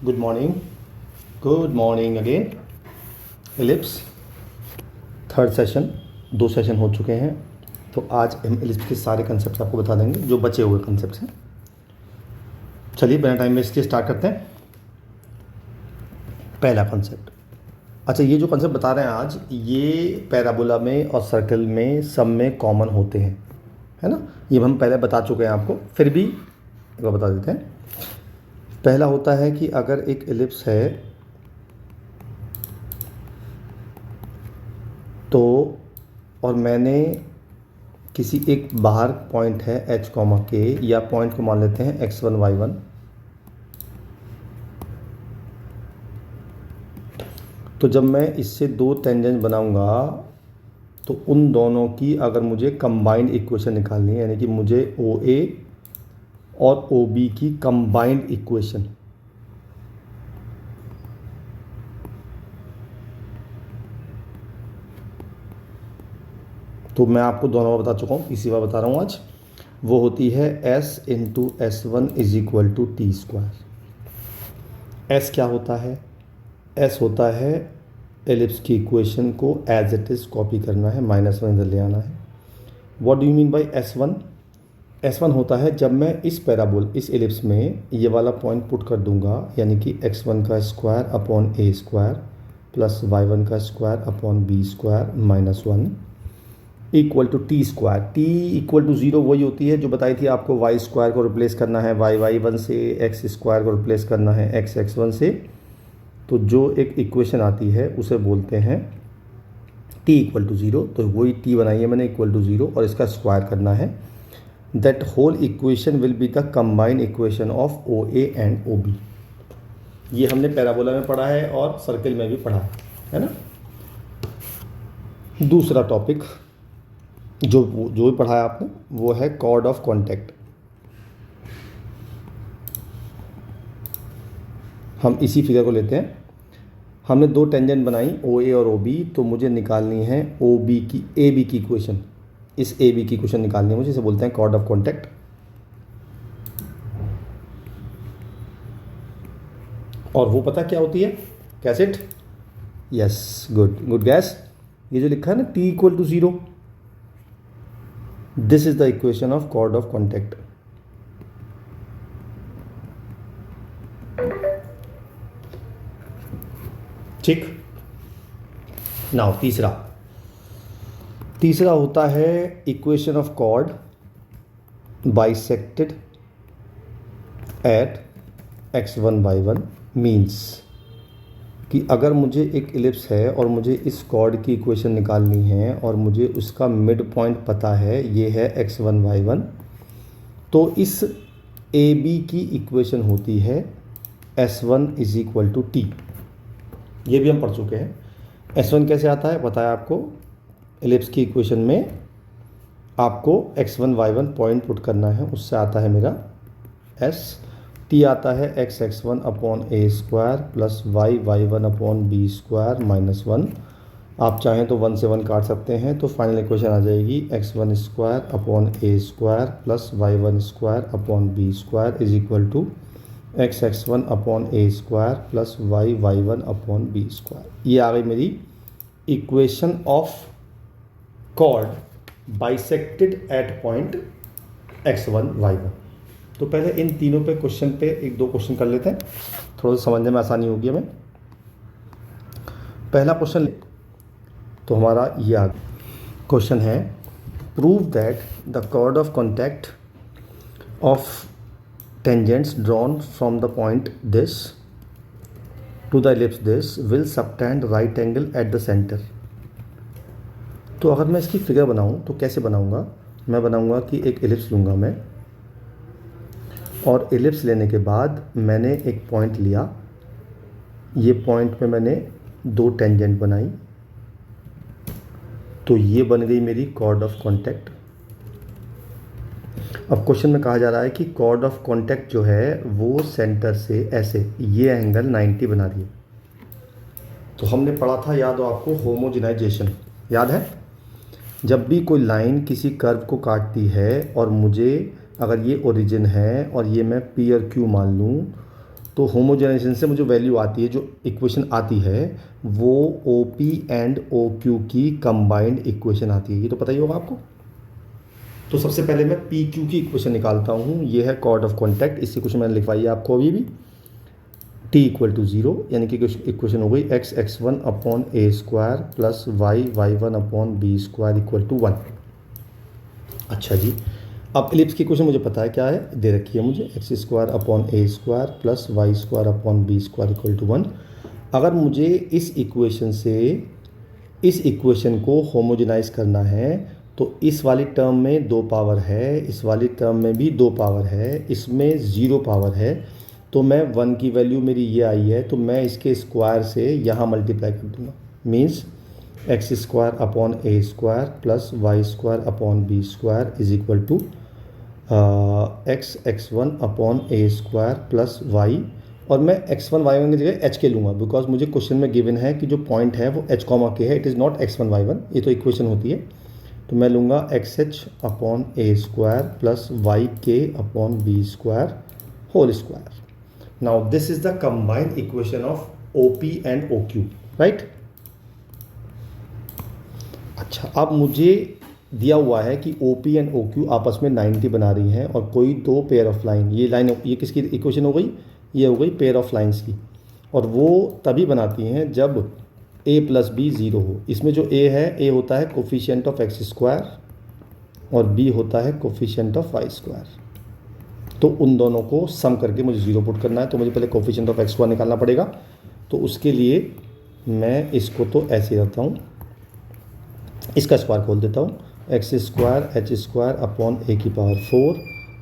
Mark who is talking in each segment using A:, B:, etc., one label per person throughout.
A: Good morning again. Ellipse third session, 2 session हो चुके हैं। तो आज हम एलिप्स के सारे कंसेप्ट आपको बता देंगे जो बचे हुए कंसेप्ट हैं। चलिए बिना टाइम वेस्ट किए स्टार्ट करते हैं। पहला कंसेप्ट, अच्छा ये जो कंसेप्ट बता रहे हैं आज, ये पैराबोला में और सर्कल में सब में कॉमन होते हैं, है ना। ये हम पहले बता चुके हैं आपको, फिर भी एक बार बता देते हैं। पहला होता है कि अगर एक एलिप्स है तो, और मैंने किसी एक बाहर पॉइंट है h कॉमा के, या पॉइंट को मान लेते हैं x1 y1, तो जब मैं इससे 2 टेंजेंट बनाऊंगा तो उन दोनों की अगर मुझे कंबाइंड इक्वेशन निकालनी है, यानी कि मुझे OA और OB की कंबाइंड इक्वेशन, तो मैं आपको दोनों बार बता चुका हूँ, इसी बार बता रहा हूँ आज। वो होती है S into S1 is equal to T square. S क्या होता है? S होता है एलिप्स की इक्वेशन को एज इट इज़ कॉपी करना है, -1 इधर ले आना है। What do you mean by S1? S1 होता है जब मैं इस पैराबोल, इस एलिप्स में ये वाला पॉइंट पुट कर दूंगा, यानी कि x1 का square upon a square plus y1 का square upon b square -1 equal to T square. T equal to 0 वही होती है जो बताई थी आपको, वाई स्क्वायर को रिप्लेस करना है y1 से, एक्स स्क्वायर को रिप्लेस करना है x1 से। तो जो एक इक्वेशन आती है उसे बोलते हैं t इक्वल टू 0, तो वही t बनाई है मैंने इक्वल टू 0 और इसका स्क्वायर करना है। That whole equation will be the combined equation of OA and OB। ये हमने पैराबोला में पढ़ा है और सर्कल में भी पढ़ा है ना। दूसरा टॉपिक जो भी पढ़ाया आपने वो है कॉर्ड ऑफ कॉन्टैक्ट। हम इसी फिगर को लेते हैं। हमने 2 टेंजेंट बनाई OA और OB, तो मुझे निकालनी है OB की AB की इक्वेशन। इस AB की इक्वेशन निकालनी है मुझे, इसे बोलते हैं कॉर्ड ऑफ कॉन्टैक्ट। और वो पता क्या होती है? कैसेट? Yes, good guess. ये जो लिखा है ना t equal to 0, this is the equation of chord of contact. ठीक। नाउ तीसरा होता है equation of chord bisected at x1 y1। Means कि अगर मुझे एक एलिप्स है और मुझे इस कॉर्ड की इक्वेशन निकालनी है और मुझे उसका मिड पॉइंट पता है, ये है x1 y1, तो इस AB की इक्वेशन होती है S1 is equal to T. ये भी हम पढ़ चुके हैं। S1 कैसे आता है बताया आपको, एलिप्स की इक्वेशन में आपको x1 y1 पॉइंट पुट करना है, उससे आता है मेरा S। टी आता है x1 upon a square plus y1 upon b square -1। आप चाहें तो 1 से 1 काट सकते हैं, तो फाइनल इक्वेशन आ जाएगी x1 square upon a square plus y1 square upon b square is equal to x1 upon a square plus y1 upon b square. ये आ गई मेरी equation of chord bisected at point x1 y1। तो पहले इन तीनों पे question पे 1-2 question कर लेते हैं, थोड़ा सा समझने में आसानी होगी हमें। पहला क्वेश्चन तो हमारा ये आ क्वेश्चन है, prove that the chord of contact of tangents drawn from the point this to the ellipse this will subtend right angle at the centre. तो अगर मैं इसकी फिगर बनाऊं तो कैसे बनाऊंगा? मैं बनाऊंगा कि एक एलिप्स लूँगा मैं, और एलिप्स लेने के बाद मैंने एक पॉइंट लिया, ये पॉइंट पे मैंने 2 टेंजेंट बनाई, तो ये बन गई मेरी कॉर्ड ऑफ कॉन्टैक्ट। अब क्वेश्चन में कहा जा रहा है कि कॉर्ड ऑफ कॉन्टैक्ट जो है वो सेंटर से ऐसे ये एंगल 90 बना रही है। तो हमने पढ़ा था, याद हो आपको, होमोजेनाइजेशन याद है? जब भी कोई लाइन किसी कर्व को काटती है और मुझे, अगर ये ओरिजिन है और ये मैं P और Q मान लूँ, तो होमोजेनाइजेशन से मुझे वैल्यू आती है, जो इक्वेशन आती है वो O P and O Q की कंबाइंड इक्वेशन आती है, ये तो पता ही होगा आपको। तो सबसे पहले मैं पी क्यू की इक्वेशन निकालता हूँ, ये है कॉर्ड ऑफ कॉन्टैक्ट। इस इक्वेशन मैंने लिखवाई है आपको अभी भी, टी इक्वल टू ज़ीरो, यानी कि इक्वेशन हो गई X X one upon A square plus Y Y one upon B square equal to one. अच्छा जी, अब एलिप्स की इक्वेशन मुझे पता है क्या है, दे रखी है मुझे, X square upon A square plus Y square upon B square equal to one. अगर मुझे इस इक्वेशन से इस इक्वेशन को होमोजेनाइज करना है तो इस वाली टर्म में 2 पावर है, इस वाली टर्म में भी 2 पावर है, इसमें 0 पावर है, तो मैं 1 की वैल्यू मेरी ये आई है, तो मैं इसके स्क्वायर से यहाँ मल्टीप्लाई कर दूँगा। Means X square upon A square plus Y square upon B square is equal to X X one upon A square plus Y, और मैं एक्स वन वाई वन की जगह एच के लूँगा, बिकॉज मुझे क्वेश्चन में गिवन है कि जो पॉइंट है वो एच कॉमा के है, it is not X one Y one, ये तो इक्वेशन होती है। तो मैं लूँगा X H upon A square plus Y K upon B square whole square. Now this is the combined equation of O P and O Q, right. अच्छा, अब मुझे दिया हुआ है कि O P and O Q आपस में 90 बना रही हैं और कोई 2 पेयर ऑफ लाइन, ये किसकी इक्वेशन हो गई, ये हो गई पेयर ऑफ लाइंस की, और वो तभी बनाती हैं जब a प्लस बी 0 हो। इसमें जो a है, a होता है कोफिशिएंट ऑफ एक्स स्क्वायर और b होता है कोफिशिएंट ऑफ वाई स्क्वायर। तो उन दोनों को सम करके मुझे 0 पुट करना है, तो मुझे पहले कोफिशिएंट ऑफ एक्स स्क्वायर निकालना पड़ेगा। तो उसके लिए मैं इसको तो ऐसे रखता हूँ, इसका स्क्वायर खोल देता हूँ, X square H square upon A की power 4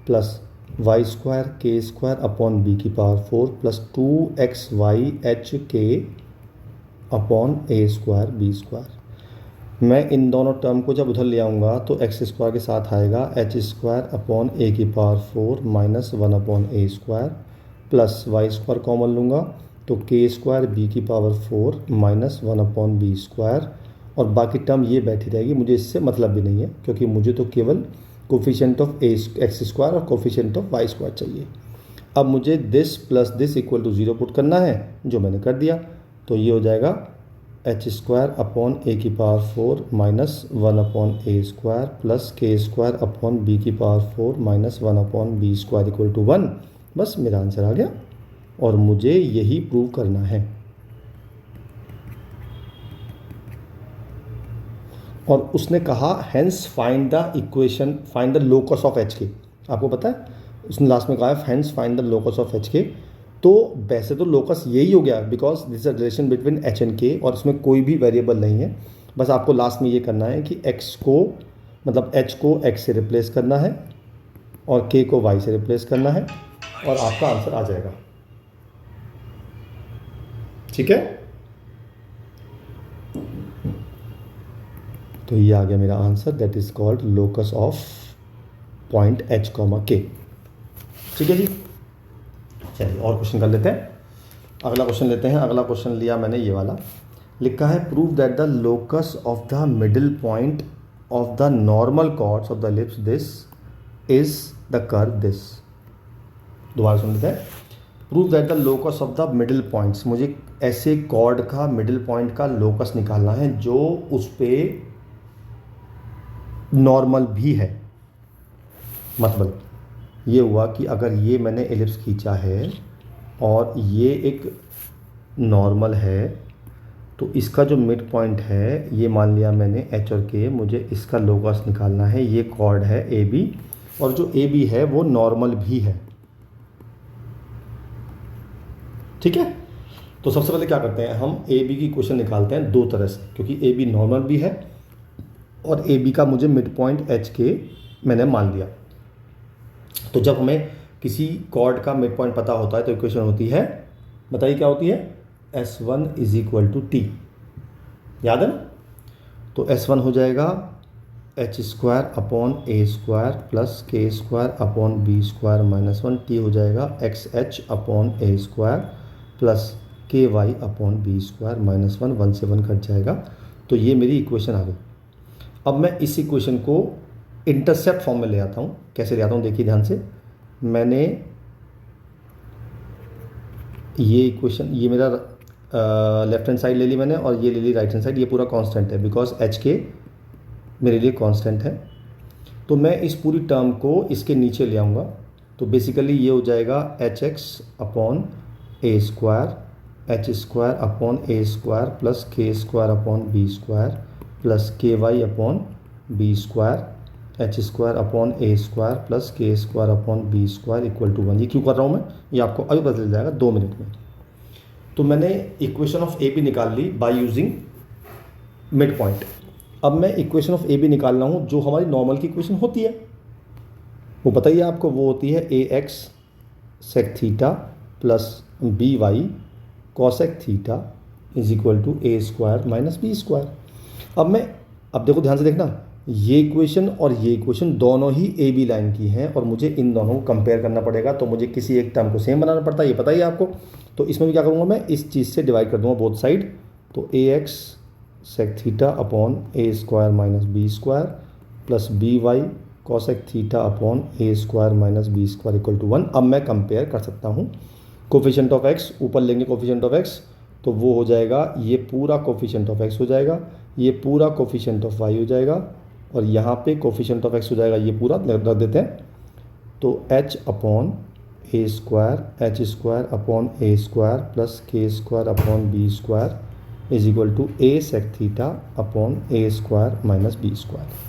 A: plus Y square K square upon B की power 4 plus 2x Y H K upon A square B square. मैं इन दोनों टर्म को जब उधर ले आऊँगा तो एक्स स्क्वायर के साथ आएगा एच स्क्वायर अपॉन ए की power 4 minus 1 upon A square plus Y square common लूँगा तो के स्क्वायर बी की power 4 minus 1 upon B square, और बाकी टर्म ये बैठी रहेगी, मुझे इससे मतलब भी नहीं है क्योंकि मुझे तो केवल कोफिशिएंट ऑफ एक्स स्क्वायर और कोफिशिएंट ऑफ वाई स्क्वायर चाहिए। अब मुझे this plus this equal to 0 put करना है, जो मैंने कर दिया। तो ये हो जाएगा एच स्क्वायर अपॉन ए की power 4 minus 1 upon A square plus K square upon B की power 4 minus 1 upon B square equal to 1। बस मेरा आंसर आ गया और मुझे यही प्रूव करना है। और उसने कहा hence find the equation, find the locus of H के। आपको पता है उसने लास्ट में कहा है hence find the locus of H के। तो वैसे तो लोकस यही हो गया because this is a relation between H and के, और इसमें कोई भी वेरिएबल नहीं है। बस आपको लास्ट में ये करना है कि एक्स को मतलब एच को एक्स से रिप्लेस करना है और के को वाई से रिप्लेस करना है और आपका आंसर आ जाएगा। ठीक है, तो ये आ गया मेरा answer, that is called locus of point H comma के। ठीक है जी, चलिए और क्वेश्चन कर लेते हैं। अगला क्वेश्चन लेते हैं। अगला क्वेश्चन लिया मैंने ये वाला, लिखा है prove that the locus of the middle point of the normal chords of the ellipse this is the curve this. दोबारा सुन लेते हैं। Prove that the locus of the middle points, मुझे ऐसे कॉर्ड का मिडिल पॉइंट का locus निकालना है जो उस पर नॉर्मल भी है। मतलब ये हुआ कि अगर ये मैंने एलिप्स खींचा है और ये एक नॉर्मल है, तो इसका जो मिड पॉइंट है ये मान लिया मैंने एच और के, मुझे इसका लोकस निकालना है। ये कॉर्ड है ए बी, और जो ए बी है वो नॉर्मल भी है। ठीक है, तो सबसे पहले क्या करते हैं, हम ए बी की क्वेश्चन निकालते हैं दो तरह से, क्योंकि ए बी नॉर्मल भी है और ए बी का मुझे मिड पॉइंट एच के मैंने मान लिया। तो जब हमें किसी कॉर्ड का मिड पॉइंट पता होता है तो इक्वेशन होती है, बताइए क्या होती है, S1 is equal to T. याद है ना? तो S1 हो जाएगा H square upon A square plus K square upon B square minus 1, T हो जाएगा X H upon A square plus K Y upon B square minus 1, 1 से 1 cut जाएगा। तो ये मेरी इक्वेशन आ गई। अब मैं इस इक्वेशन को इंटरसेप्ट फॉर्म में ले आता हूँ। कैसे ले आता हूँ देखिए ध्यान से। मैंने ये इक्वेशन, ये मेरा लेफ्ट हैंड साइड ले ली मैंने और ये ले ली राइट हैंड साइड, ये पूरा कांस्टेंट है बिकॉज एच के मेरे लिए कांस्टेंट है। तो मैं इस पूरी टर्म को इसके नीचे ले आऊँगा, तो बेसिकली ये हो जाएगा H X upon A square, H square upon A square plus K square upon B square plus K Y upon B square, H square upon A square plus K square upon B square equal to 1। ये क्यों कर रहा हूँ मैं, ये आपको अभी पता चल जाएगा 2 मिनट में। तो मैंने इक्वेशन ऑफ ए बी निकाल ली बाय यूजिंग मिड पॉइंट। अब मैं इक्वेशन ऑफ ए बी निकाल रहा हूँ जो हमारी नॉर्मल की इक्वेशन होती है, वो बताइए आपको, वो होती है A X sec theta plus B Y cosec theta is equal to A square minus B square. अब देखो ध्यान से देखना, ये इक्वेशन और ये इक्वेशन दोनों ही ए बी लाइन की हैं और मुझे इन दोनों को कंपेयर करना पड़ेगा, तो मुझे किसी एक टर्म को सेम बनाना पड़ता है, ये पता ही है आपको। तो इसमें भी क्या करूँगा मैं, इस चीज़ से डिवाइड कर दूँगा बोथ साइड, तो A X sec theta upon A square minus B square plus B Y cosec theta upon A square minus B square equal to 1। अब मैं कंपेयर कर सकता हूँ कोफिशिएंट ऑफ एक्स, ऊपर लेंगे कोफिशिएंट ऑफ एक्स, तो वो हो जाएगा ये पूरा कोफिशिएंट ऑफ एक्स हो जाएगा, ये पूरा कोफिशिएंट ऑफ वाई हो जाएगा और यहाँ पे कोफिशिएंट ऑफ एक्स हो जाएगा, ये पूरा रख देते हैं। तो H upon A square, H square upon A square plus K square upon B square is equal to A sec theta upon A square minus B square.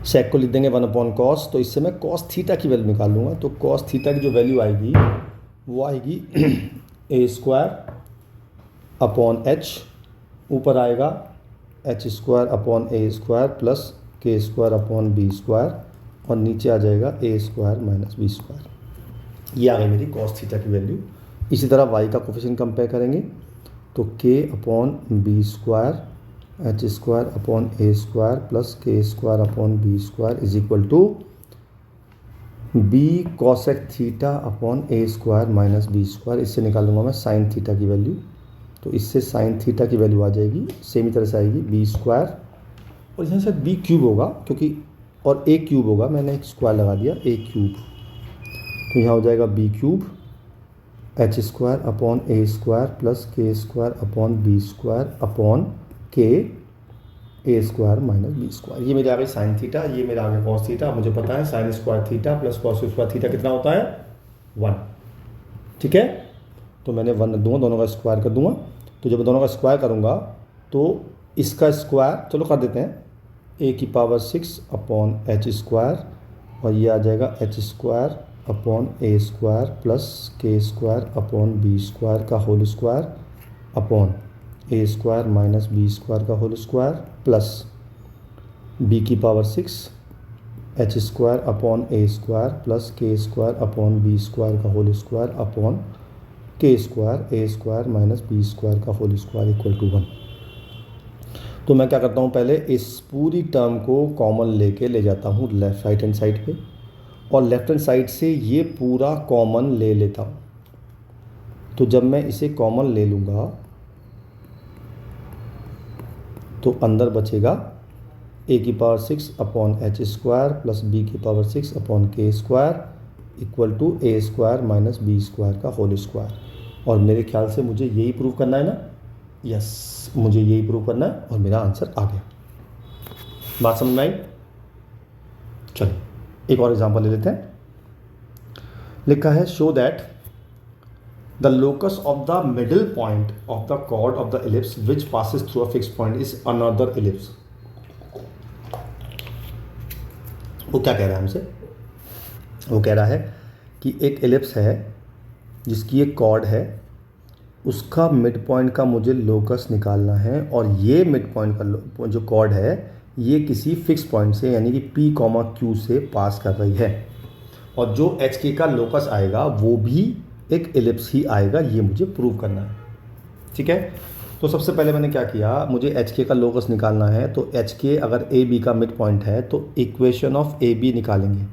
A: Sec को लिख देंगे 1 अपॉन कॉस, तो इससे मैं कॉस थीटा की value निकाल लूँगा। तो कॉस थीटा की जो वैल्यू आएगी वो आएगी ए स्क्वायर अपॉन एच, ऊपर आएगा H square upon A square plus K square upon B square और नीचे आ जाएगा ए स्क्वायर माइनस बी स्क्वायर। ये आ गई मेरी कॉस थीटा की वैल्यू। इसी तरह वाई का कोफिशिएंट कंपेयर करेंगे, तो K upon B square H square upon A square plus K square upon B square is equal to B cosec theta upon A square minus B square. इससे निकालूंगा मैं sine theta की value, तो इससे sine theta की value आ जाएगी same ही तरह से आएगी बी स्क्वायर और यहाँ शायद बी क्यूब होगा क्योंकि, और ए क्यूब होगा, मैंने एक स्क्वायर लगा दिया ए क्यूब, तो यहाँ हो जाएगा B cube H square upon A square plus K square upon B square upon K A square minus B square. ये मेरे आ गई साइन थीटा, ये मेरा आ गया कॉस थीटा। मुझे पता है sine square theta plus cos square theta कितना होता है 1, ठीक है। तो मैंने 1 दूंगा, दोनों का स्क्वायर कर दूंगा। तो जब दोनों का स्क्वायर करूंगा तो इसका स्क्वायर चलो कर देते हैं, ए की पावर 6 अपॉन एच स्क्वायर और ये आ जाएगा H square upon A square plus K square upon B square का whole square upon A square minus B square का होल स्क्वायर प्लस बी की power 6 H square upon A square plus K square upon B square का whole square upon K square ए square minus B square का whole square equal to 1। तो मैं क्या करता हूँ, पहले इस पूरी टर्म को कॉमन लेके ले जाता हूँ लेफ्ट राइट हैंड साइड पे और लेफ्ट हैंड साइड से ये पूरा कॉमन ले लेता हूँ। तो जब मैं इसे कॉमन ले लूँगा तो अंदर बचेगा ए की power 6 upon H square plus B की power 6 upon K square equal to A square minus B square का होल स्क्वायर। और मेरे ख्याल से मुझे यही प्रूव करना है ना, यस मुझे यही प्रूव करना है और मेरा आंसर आ गया। बात समझ में आई? चलिए एक और एग्जांपल ले लेते हैं। लिखा है show that the locus of the middle point of the chord of the ellipse which passes through a fixed point is another ellipse। वो क्या कह रहा है हमसे? वो कह रहा है कि एक एलिप्स है जिसकी एक कॉर्ड है, उसका मिड पॉइंट का मुझे लोकस निकालना है और ये मिड पॉइंट का जो कॉर्ड है ये किसी फिक्स पॉइंट से यानी कि P, Q से पास कर रही है और जो एच के का लोकस आएगा वो भी एक एलिप्स ही आएगा। ये मुझे प्रूव करना है, ठीक है। तो सबसे पहले मैंने क्या किया, मुझे एच के का लोकस निकालना है। तो एच के अगर ए बी का मिड पॉइंट है तो इक्वेशन ऑफ ए बी निकालेंगे,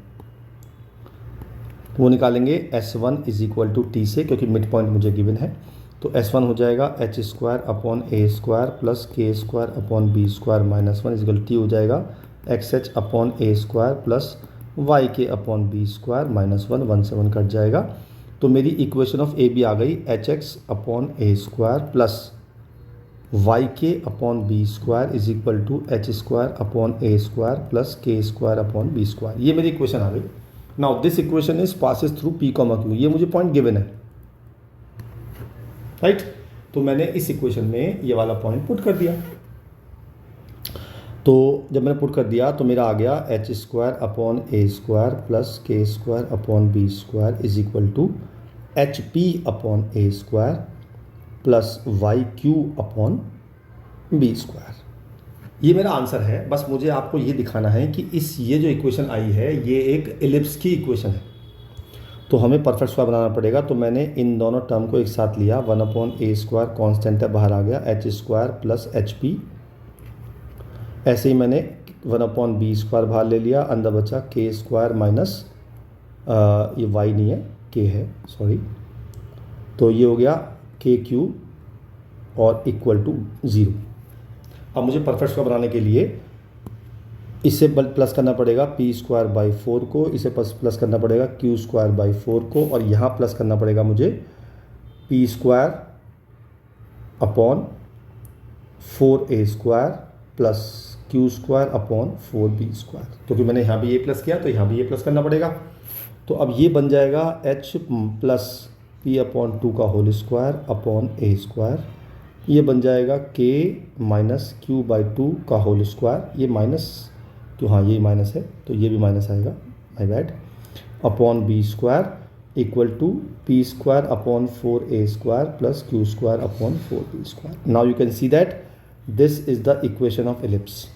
A: वो निकालेंगे S1 is equal to T से, क्योंकि मिड पॉइंट मुझे गिवन है। तो S1 हो जाएगा H square upon A square plus K square upon B square minus 1 is equal T हो जाएगा X H upon A square plus Y K upon B square minus 1 1 से 1 cut जाएगा। तो मेरी इक्वेशन ऑफ ए बी आ गई H X upon A square plus Y K upon B square is equal to H square upon A square plus K square upon B square. ये मेरी equation आ गई। Now this equation is passes through P comma Q, ये मुझे point given है, right. तो मैंने इस इक्वेशन में ये वाला पॉइंट पुट कर दिया। तो जब मैंने पुट कर दिया तो मेरा आ गया H square upon A square plus K square upon B square is equal to H P upon A square plus Y Q upon B square. ये मेरा आंसर है। बस मुझे आपको ये दिखाना है कि ये जो इक्वेशन आई है ये एक एलिप्स की इक्वेशन है, तो हमें परफेक्ट स्क्वायर बनाना पड़ेगा। तो मैंने इन दोनों टर्म को एक साथ लिया, 1 अपॉन ए स्क्वायर कॉन्स्टेंट है बाहर आ गया, H square plus H P. ऐसे ही मैंने 1 अपॉन बी स्क्वायर बाहर ले लिया, अंदर बचा के स्क्वायर माइनस ये वाई नहीं है के है, सॉरी। तो ये हो गया के क्यू और इक्वल टू 0। अब मुझे परफेक्ट स्क्वायर बनाने के लिए इससे प्लस करना पड़ेगा पी स्क्वायर बाई 4 को, इसे प्लस करना पड़ेगा क्यू स्क्वायर बाई 4 को, और यहाँ प्लस करना पड़ेगा मुझे P square upon 4a square plus Q square upon 4b square. क्योंकि मैंने यहाँ भी ये प्लस किया तो यहाँ भी ये प्लस करना पड़ेगा। तो अब ये बन जाएगा h प्लस पी अपॉन 2 का whole square upon A square. ये बन जाएगा k माइनस क्यू बाई 2 का होल स्क्वायर, ये माइनस क्यों, हाँ ये माइनस है तो ये भी माइनस आएगा, my bad, upon B square equal to P square upon 4a square plus Q square upon 4b square. Now you can see that this is the equation of ellipse.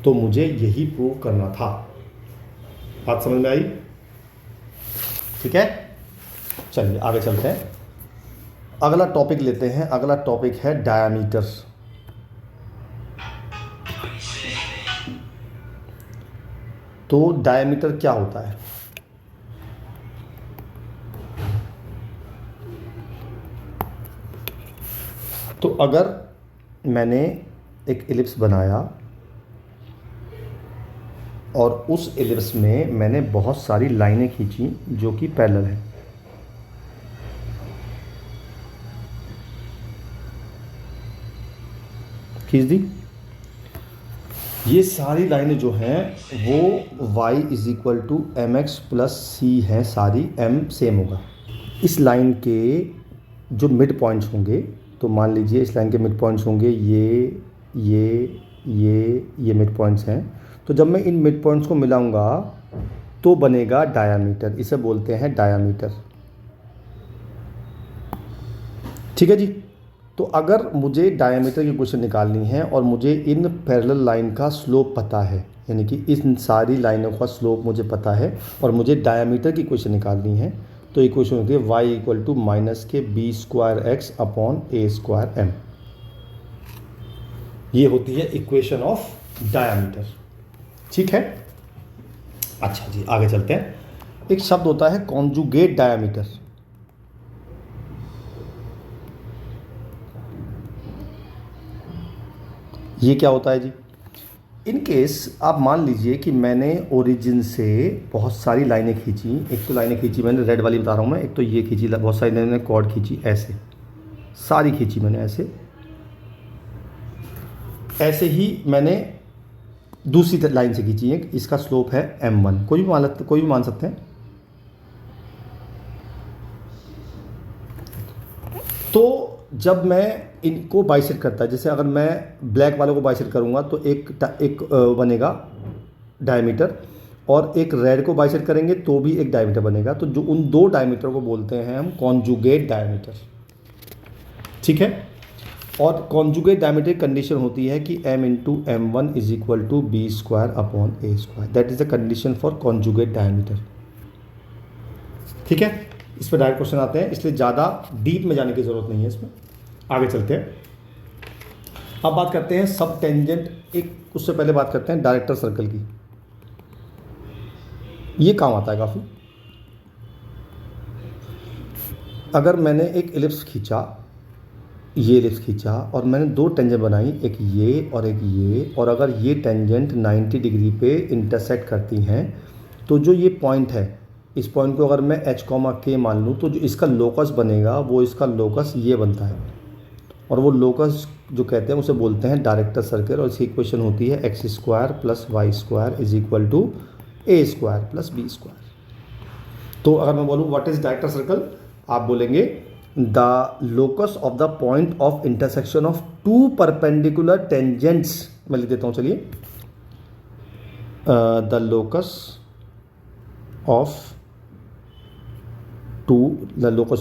A: तो मुझे यही prove करना था। बात समझ में आई? ठीक है, चलिए आगे चलते हैं। अगला टॉपिक लेते हैं। अगला टॉपिक है डायामीटर। तो डायामीटर क्या होता है? तो अगर मैंने एक एलिप्स बनाया और उस एलिप्स में मैंने बहुत सारी लाइनें खींची जो कि पैरेलल है, खींच दी। ये सारी लाइनें जो हैं वो y is equal to M X plus C हैं, सारी m सेम होगा। इस लाइन के जो मिड पॉइंट्स होंगे, तो मान लीजिए इस लाइन के मिड पॉइंट्स होंगे ये मिड पॉइंट्स हैं। तो जब मैं इन मिड पॉइंट्स को मिलाऊंगा तो बनेगा डायामीटर, इसे बोलते हैं डायामीटर। ठीक है जी। तो अगर मुझे डायामीटर की क्वेश्चन निकालनी है और मुझे इन पैरेलल लाइन का स्लोप पता है, यानी कि इन सारी लाइनों का स्लोप मुझे पता है और मुझे डायामीटर की क्वेश्चन निकालनी है, तो इक्वेशन होती है y इक्वल टू माइनस के B square x upon A square M. ये होती है इक्वेशन ऑफ डायामीटर। ठीक है, अच्छा जी आगे चलते हैं। एक शब्द होता है कॉन्जुगेट डायामीटर। ये क्या होता है जी? इन केस आप मान लीजिए कि मैंने ओरिजिन से बहुत सारी लाइनें खींची। एक तो लाइनें खींची मैंने रेड वाली बता रहा हूँ मैं, एक तो ये खींची, बहुत सारी मैंने कॉर्ड खींची, ऐसे सारी खींची मैंने, ऐसे ही मैंने दूसरी लाइन से खींची है। इसका स्लोप है m1, कोई भी मान सकते हैं। तो जब मैं इनको बाइसेक्ट करता है, जैसे अगर मैं ब्लैक वालों को बाइसेक्ट करूंगा तो एक बनेगा डायमीटर, और एक रेड को बाइसेक्ट करेंगे तो भी एक डायमीटर बनेगा। तो जो उन दो डायमीटर को बोलते हैं हम कॉन्जुगेट डायमीटर। ठीक है, और कॉन्जुगेट डायमीटर की कंडीशन होती है कि m into M one is equal to B square upon A square. That is the condition for conjugate diameter. ठीक है, इस पर डायरेक्ट क्वेश्चन आते हैं, इसलिए ज़्यादा डीप में जाने की ज़रूरत नहीं है इसमें। आगे चलते हैं। अब बात करते हैं सब टेंजेंट। एक उससे पहले बात करते हैं डायरेक्टर सर्कल की। ये काम आता है काफ़ी। अगर मैंने एक एलिप्स खींचा, ये एलिप्स खींचा और मैंने दो टेंजेंट बनाई, एक ये और एक ये, और अगर ये टेंजेंट 90 डिग्री पे इंटरसेक्ट करती हैं तो जो ये पॉइंट है इस पॉइंट को अगर मैं h कॉमा के मान लूँ तो जो इसका लोकस बनेगा वो इसका लोकस ये बनता है, और वो लोकस जो कहते हैं उसे बोलते हैं डायरेक्टर सर्कल, और इसकी इक्वेशन होती है X square plus Y square is equal to A square plus B square. तो अगर मैं बोलूँ व्हाट इज डायरेक्टर सर्कल, आप बोलेंगे the locus of the point of intersection of two perpendicular tangents. मैं लिख देता हूँ, चलिए, the locus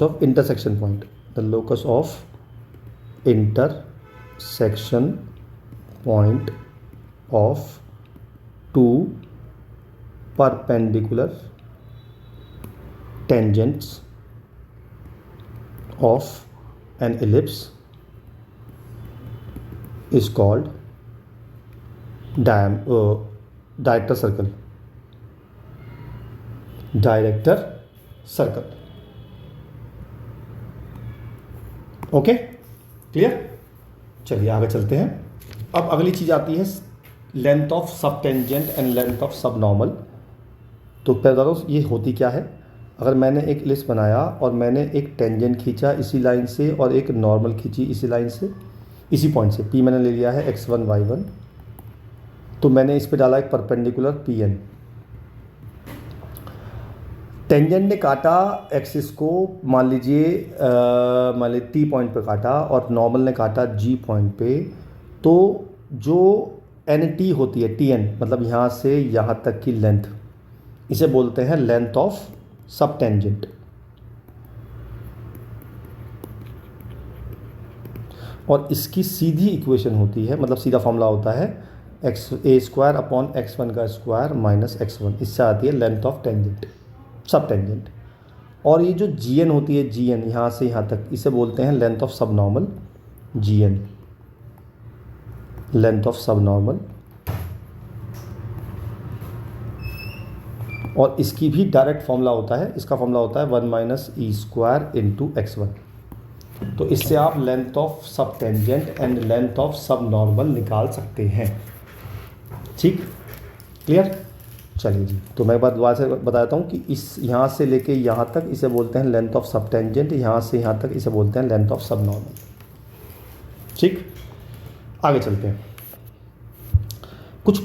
A: of intersection point, the locus of intersection point of two perpendicular tangents of an ellipse is called director circle. Director circle. Okay, clear? चलिए आगे चलते हैं। अब अगली चीज आती है लेंथ ऑफ सब tangent and length of sub normal. तो पहले बता दो ये होती क्या है। अगर मैंने एक इलिप्स बनाया और मैंने एक टेंजेंट खींचा इसी लाइन से और एक नॉर्मल खींची इसी लाइन से, इसी पॉइंट से, पी मैंने ले लिया है x1 y1, तो मैंने इस पे डाला एक परपेंडिकुलर पी एन। टेंजेंट ने काटा एक्सिस को, मान लीजिए टी पॉइंट पे काटा, और नॉर्मल ने काटा जी पॉइंट पे। तो जो एन टी होती है, टी एन मतलब यहाँ से यहाँ तक की लेंथ, इसे बोलते हैं लेंथ ऑफ सब टेंजेंट। और इसकी सीधी इक्वेशन होती है, मतलब सीधा फॉर्मूला होता है एक्स ए स्क्वायर अपॉन x1 का स्क्वायर माइनस x1। इससे आती है लेंथ ऑफ टेंजेंट, सब टेंजेंट। और ये जो जी एन होती है, जी एन यहाँ से यहाँ तक, इसे बोलते हैं length of sub normal, G N, length of sub normal. और इसकी भी डायरेक्ट फॉर्मूला होता है, इसका फॉर्मूला होता है 1 minus E square into x1। तो इससे आप लेंथ ऑफ सब tangent and length of sub normal निकाल सकते हैं। ठीक, क्लियर? चलिए जी, तो मैं बात दोबारा से बताता हूँ कि इस यहाँ से लेके यहाँ तक इसे बोलते हैं लेंथ ऑफ सब टेंजेंट, यहाँ से यहाँ तक इसे बोलते हैं लेंथ ऑफ सब नॉर्मल। ठीक, आगे चलते हैं। कुछ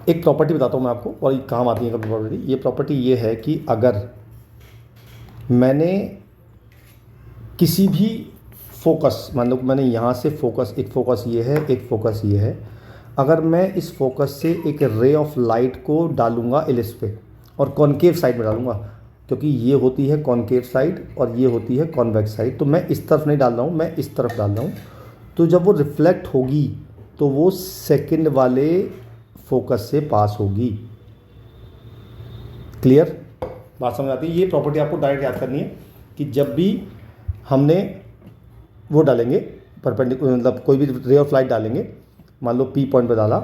A: एक प्रॉपर्टी बताता हूँ मैं आपको, और ये काम आती है कभी प्रॉपर्टी। ये प्रॉपर्टी ये है कि अगर मैंने किसी भी फोकस, मान लो मैंने यहाँ से फोकस, एक फोकस ये है, एक फोकस ये है, अगर मैं इस फोकस से एक रे ऑफ लाइट को डालूँगा इलिप्स पे और कॉनकेव साइड में डालूँगा, क्योंकि ये होती है कॉनकेव साइड और ये होती है कॉन्वेक्स साइड, तो मैं इस तरफ नहीं डाल रहा हूँ, मैं इस तरफ डाल रहा हूँ। तो जब वो रिफ्लेक्ट होगी तो वो सेकंड वाले फोकस से पास होगी। क्लियर? बात समझ आती है? ये प्रॉपर्टी आपको डायरेक्ट याद करनी है कि जब भी हमने वो डालेंगे परपेंडिकुलर, मतलब कोई भी रे ऑफ लाइट डालेंगे, मान लो पी पॉइंट पर डाला,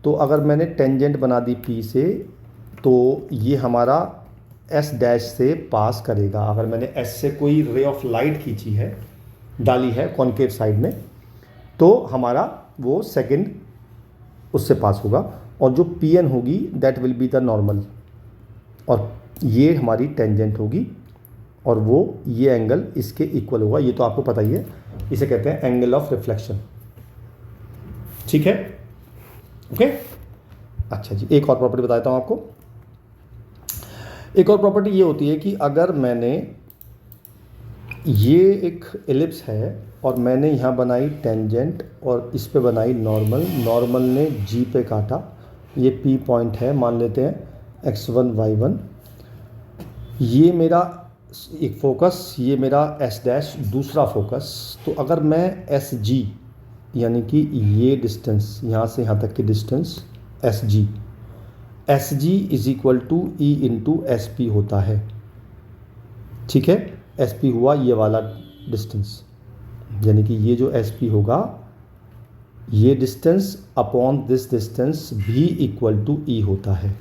A: तो अगर मैंने टेंजेंट बना दी पी से, तो ये हमारा एस डैश से पास करेगा। अगर मैंने एस से कोई रे ऑफ लाइट खींची है, डाली है कॉनकेव साइड में, तो हमारा वो सेकंड उससे पास होगा, और जो पी एन होगी that will be the normal, और ये हमारी टेंजेंट होगी, और वो ये एंगल इसके इक्वल होगा। ये तो आपको पता ही है, इसे कहते हैं एंगल ऑफ रिफ्लेक्शन। ठीक है, ओके? अच्छा जी, एक और प्रॉपर्टी बताता हूँ आपको। एक और प्रॉपर्टी ये होती है कि अगर मैंने, ये एक एलिप्स है और मैंने यहाँ बनाई टेंजेंट और इस पे बनाई नॉर्मल, नॉर्मल ने जी पे काटा, ये पी पॉइंट है, मान लेते हैं x1 y1, ये मेरा एक फोकस, ये मेरा एस डैश दूसरा फोकस। तो अगर मैं एस जी, यानी कि ये डिस्टेंस यहाँ से यहाँ तक की distance S G is equal to E into S P होता है। ठीक है, एस पी हुआ ये वाला डिस्टेंस, यानी कि ये जो एस पी होगा, ये डिस्टेंस अपॉन दिस डिस्टेंस भी इक्वल टू ई होता है।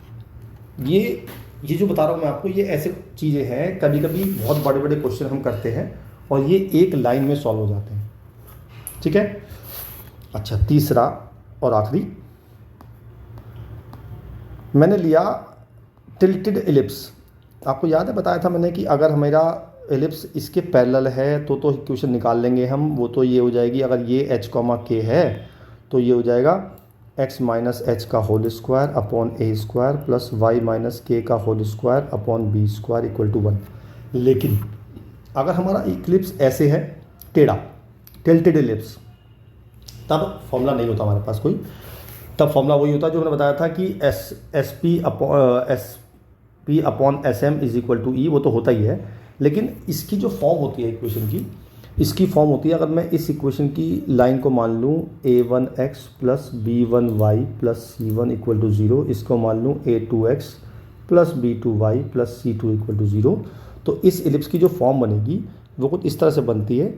A: ये जो बता रहा हूँ मैं आपको, ये ऐसे चीज़ें हैं, कभी कभी बहुत बड़े बड़े क्वेश्चन हम करते हैं और ये एक लाइन में सॉल्व हो जाते हैं। ठीक है, अच्छा, तीसरा और आखिरी, मैंने लिया टिल्टेड इलिप्स। आपको याद है बताया था मैंने कि अगर मेरा एलिप्स इसके पैरेलल है तो इक्वेशन निकाल लेंगे हम, वो तो ये हो जाएगी, अगर ये h कॉमा के है तो ये हो जाएगा x माइनस एच का whole square upon A square plus Y minus K का whole square upon B square equal to 1। लेकिन अगर हमारा इक्लिप्स ऐसे है टेढ़ा, टिल्टेड एलिप्स, तब फॉर्मूला नहीं होता हमारे पास कोई, तब फॉर्मूला वही होता है जो मैंने बताया था कि S P upon S M is equal to E, वो तो होता ही है। लेकिन इसकी जो फॉर्म होती है इक्वेशन की, इसकी फॉर्म होती है, अगर मैं इस इक्वेशन की लाइन को मान लूँ a1x plus b1y plus c1 equal to 0, इसको मान लूँ a2x plus b2y plus c2 equal to 0, तो इस एलिप्स की जो फॉर्म बनेगी वो कुछ इस तरह से बनती है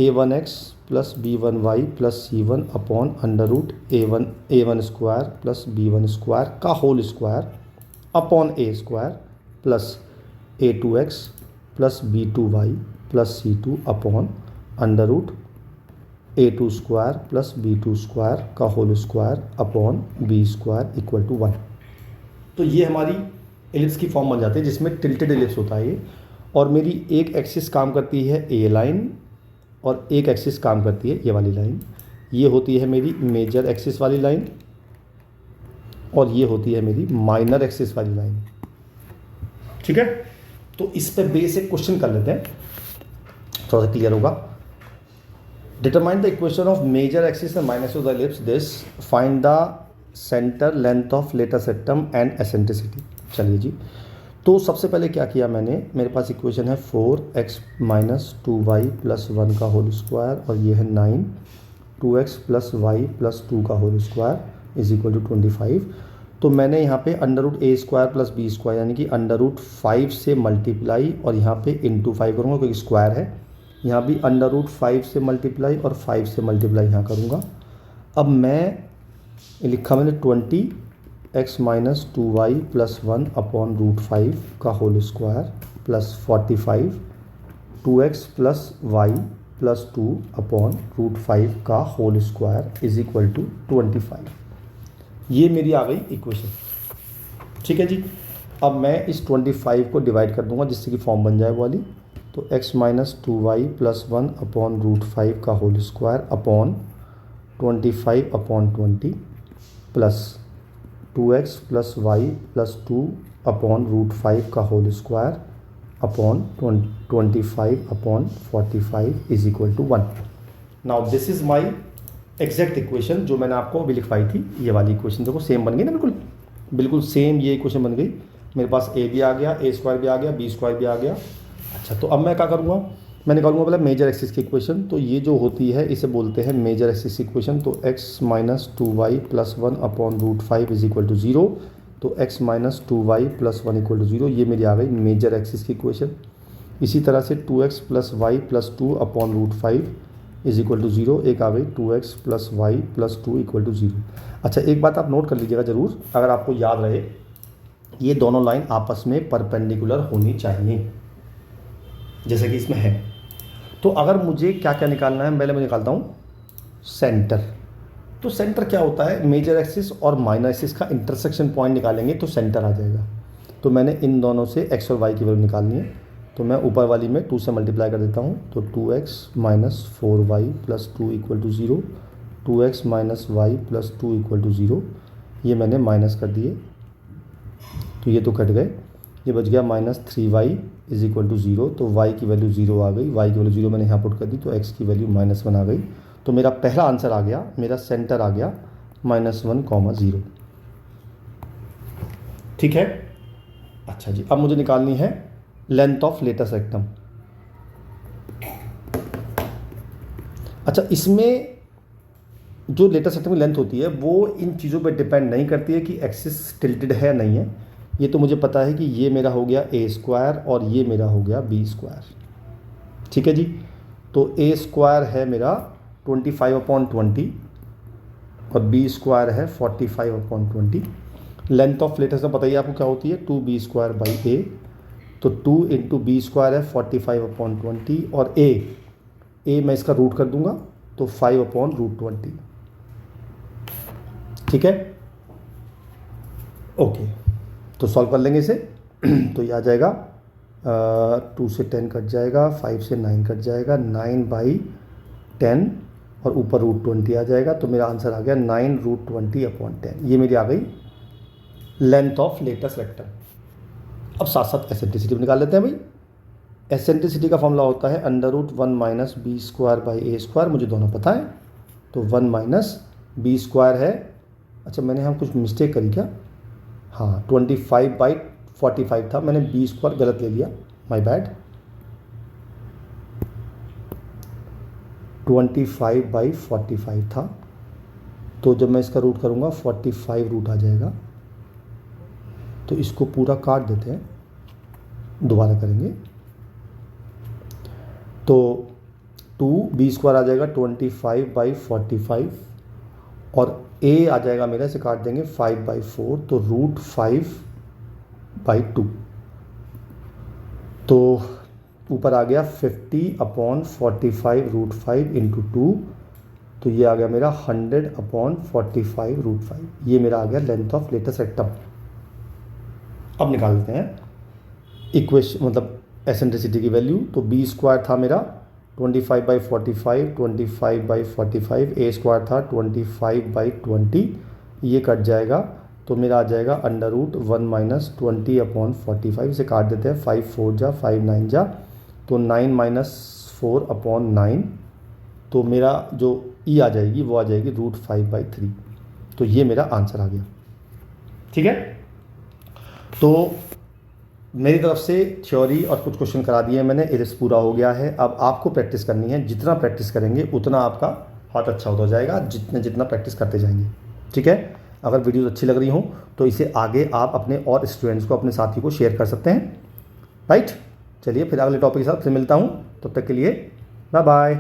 A: a1x plus b1y plus c1 upon under root a1 square plus b1 square का whole square upon a square plus a2x plus b2y plus c2 upon under root a2 square plus b2 square का whole square upon b square equal to 1। तो ये हमारी ellipse की form बन जाती है जिसमें टिल्टेड एलिप्स होता है ये, और मेरी एक एक्सिस काम करती है ए लाइन और एक एक्सिस काम करती है ये वाली लाइन। ये होती है मेरी मेजर एक्सिस वाली लाइन और ये होती है मेरी माइनर एक्सिस वाली लाइन। ठीक है, तो इस पे बेसिक क्वेश्चन कर लेते हैं, थोड़ा सा क्लियर होगा। Determine the equation of major axis and minor of the ellipse this, find the centre length of latus rectum and eccentricity. चलिए जी, तो सबसे पहले क्या किया मैंने, मेरे पास इक्वेशन है 4x माइनस 2y प्लस 1 का होल स्क्वायर और ये है 9, 2x प्लस वाई प्लस 2 का whole square is equal to 25। तो मैंने यहाँ पे under root A square plus B square यानी कि अंडर रूट 5 से मल्टीप्लाई और यहाँ पे इंटू 5 करूँगा क्योंकि स्क्वायर है। यहाँ भी अंडर रूट 5 से मल्टीप्लाई और 5 से मल्टीप्लाई यहाँ करूँगा। अब मैं लिखा मैंने 20x minus 2y plus 1 upon root 5 का whole square plus 45 2x plus Y plus 2 upon root 5 का whole square is equal to 25। ये मेरी आ गई इक्वेशन। ठीक है जी, अब मैं इस 25 को डिवाइड कर दूंगा जिससे कि फॉर्म बन जाए वो वाली। तो x minus 2y plus 1 upon root 5 का whole square upon 25 upon 20 plus 2x plus Y plus 2 upon root 5 का whole square upon 25 upon 45 is equal to 1। Now this is my exact equation जो मैंने आपको अभी लिखवाई थी। ये वाली इक्वेशन देखो सेम बन गई ना, बिल्कुल बिल्कुल सेम ये इक्वेशन बन गई। मेरे पास ए भी आ गया, ए स्क्वायर भी आ गया, बी स्क्वायर भी आ गया। अच्छा, तो अब मैं क्या करूँगा, मैं निकालूंगा पहले मेजर एक्सिस की इक्वेशन। तो ये जो होती है इसे बोलते हैं मेजर एक्सिस इक्वेशन। तो x minus 2y plus 1 upon root 5 is equal to 0। तो x minus 2y plus 1 equal to 0, ये मेरी आ गई मेजर एक्सिस की इक्वेशन। इसी तरह से 2x plus Y plus 2 upon root 5 is equal to 0, एक आ गई 2x plus Y plus 2 equal to 0। अच्छा, एक बात आप नोट कर लीजिएगा ज़रूर, अगर आपको याद रहे, ये दोनों लाइन आपस में परपेंडिकुलर होनी चाहिए जैसे कि इसमें है। तो अगर मुझे क्या क्या निकालना है, पहले मैं निकालता हूँ सेंटर। तो सेंटर क्या होता है, मेजर एक्सिस और माइनर एक्सिस का इंटरसेक्शन पॉइंट निकालेंगे तो सेंटर आ जाएगा। तो मैंने इन दोनों से x और y की वैल्यू निकालनी है। तो मैं ऊपर वाली में 2 से मल्टीप्लाई कर देता हूँ। तो 2x minus 4y plus 2 equal to 0, 2x minus Y plus 2 equal to 0, ये मैंने माइनस कर दिए तो ये तो कट गए। ये बच गया minus 3y is equal to 0। तो y की वैल्यू 0 आ गई, y की वैल्यू 0 मैंने यहाँ पुट कर दी, तो x की वैल्यू -1 आ गई। तो मेरा पहला आंसर आ गया, मेरा सेंटर आ गया -1, 0। ठीक है। अच्छा जी, अब मुझे निकालनी है लेंथ ऑफ लेटर सेक्टम। अच्छा, इसमें जो लेटर सेक्टम की लेंथ होती है वो इन चीज़ों पर डिपेंड नहीं करती है कि एक्सिस टिल्टेड है नहीं है। ये तो मुझे पता है कि ये मेरा हो गया ए स्क्वायर और ये मेरा हो गया बी स्क्वायर। ठीक है जी, तो ए स्क्वायर है मेरा 25 अपॉन 20 और बी स्क्वायर है 45 अपॉन 20। लेंथ ऑफ लेटर से बताइए आपको क्या होती है, 2b स्क्वायर बाई ए। तो 2 इंटू बी स्क्वायर है 45 अपॉन 20 और ए मैं इसका रूट कर दूंगा तो 5 अपॉन रूट 20। ठीक है, ओके, तो सॉल्व कर लेंगे इसे। तो ये आ जाएगा 2 से 10 कट जाएगा, 5 से 9 कट जाएगा, 9/10 और ऊपर √20 आ जाएगा। तो मेरा आंसर आ गया 9√20/10। ये मेरी आ गई लेंथ ऑफ लेटेस्ट रेक्टम। अब साथ साथ एसेंट्रिसिटी भी निकाल लेते हैं भाई। एसेंट्रिसिटी का फॉर्मूला होता है √1 - b² / a²। मुझे दोनों पता है, तो 1 - b² है। अच्छा, मैंने यहाँ कुछ मिस्टेक करी क्या? हाँ, 25/45 था, मैंने b² गलत ले लिया, माय बैड। 25/45 था, तो जब मैं इसका रूट करूँगा 45 रूट आ जाएगा। तो इसको पूरा काट देते हैं, दोबारा करेंगे। तो 2b² आ जाएगा 25/45 और a आ जाएगा मेरा, इसे काट देंगे 5/4, तो √5/2। तो ऊपर आ गया 50/45 √5 × 2, तो ये आ गया मेरा 100/45 √5। ये मेरा आ गया लेंथ ऑफ लेटेस्ट रेक्टम। अब निकाल देते हैं इक्वेशन, मतलब एसेंट्रिसिटी की वैल्यू। तो b² था मेरा 25/45, 25/45, a² था 25/20, ये कट जाएगा। तो मेरा आ जाएगा √1 - 20/45। इसे काट देते हैं, 5 4 जा 5 9 जा, तो 9 - 4/9। तो मेरा जो आ जाएगी वो आ जाएगी √5/3। तो ये मेरा आंसर आ गया। ठीक है, तो मेरी तरफ से थ्योरी और कुछ क्वेश्चन करा दिए मैंने, इरेस पूरा हो गया है। अब आपको प्रैक्टिस करनी है, जितना प्रैक्टिस करेंगे उतना आपका हाथ अच्छा होता जाएगा, जितना प्रैक्टिस करते जाएंगे। ठीक है, अगर वीडियोस अच्छी लग रही हो तो इसे आगे आप अपने और स्टूडेंट्स को, अपने साथी को शेयर कर सकते हैं। राइट, चलिए फिर अगले टॉपिक के साथ फिर मिलता हूँ, तब तक के लिए बाय बाय।